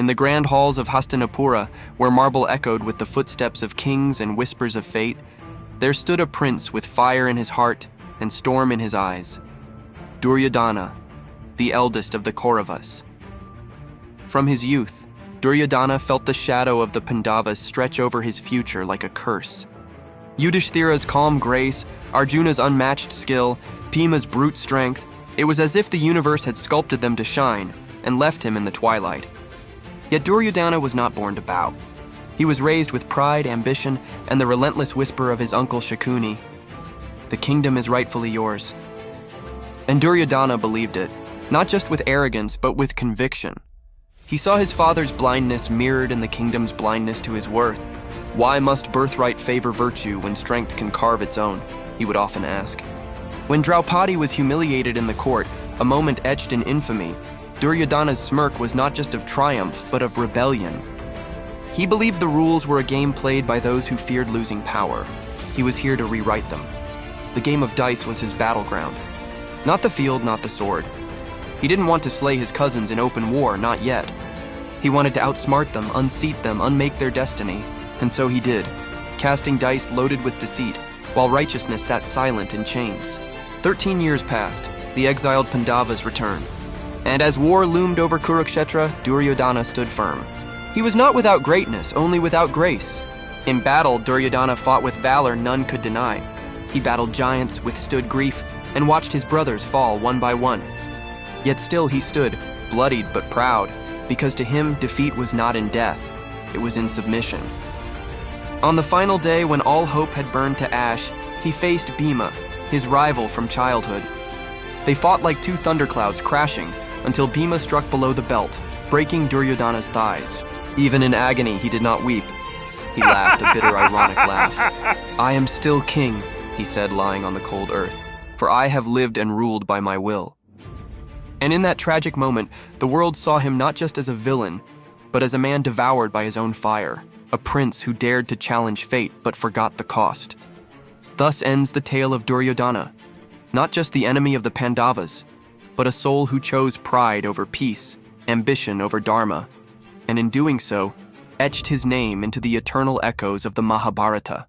In the grand halls of Hastinapura, where marble echoed with the footsteps of kings and whispers of fate, there stood a prince with fire in his heart and storm in his eyes. Duryodhana, the eldest of the Kauravas. From his youth, Duryodhana felt the shadow of the Pandavas stretch over his future like a curse. Yudhishthira's calm grace, Arjuna's unmatched skill, Bhima's brute strength, it was as if the universe had sculpted them to shine and left him in the twilight. Yet Duryodhana was not born to bow. He was raised with pride, ambition, and the relentless whisper of his uncle Shakuni, "The kingdom is rightfully yours." And Duryodhana believed it, not just with arrogance, but with conviction. He saw his father's blindness mirrored in the kingdom's blindness to his worth. Why must birthright favor virtue when strength can carve its own? He would often ask. When Draupadi was humiliated in the court, a moment etched in infamy, Duryodhana's smirk was not just of triumph, but of rebellion. He believed the rules were a game played by those who feared losing power. He was here to rewrite them. The game of dice was his battleground. Not the field, not the sword. He didn't want to slay his cousins in open war, not yet. He wanted to outsmart them, unseat them, unmake their destiny. And so he did, casting dice loaded with deceit, while righteousness sat silent in chains. 13 years passed. The exiled Pandavas returned. And as war loomed over Kurukshetra, Duryodhana stood firm. He was not without greatness, only without grace. In battle, Duryodhana fought with valor none could deny. He battled giants, withstood grief, and watched his brothers fall one by one. Yet still he stood, bloodied but proud, because to him defeat was not in death, it was in submission. On the final day when all hope had burned to ash, he faced Bhima, his rival from childhood. They fought like two thunderclouds crashing until Bhima struck below the belt, breaking Duryodhana's thighs. Even in agony, he did not weep. He laughed a bitter, ironic laugh. "I am still king," he said, lying on the cold earth, "for I have lived and ruled by my will." And in that tragic moment, the world saw him not just as a villain, but as a man devoured by his own fire, a prince who dared to challenge fate but forgot the cost. Thus ends the tale of Duryodhana, not just the enemy of the Pandavas, but a soul who chose pride over peace, ambition over dharma, and in doing so, etched his name into the eternal echoes of the Mahabharata.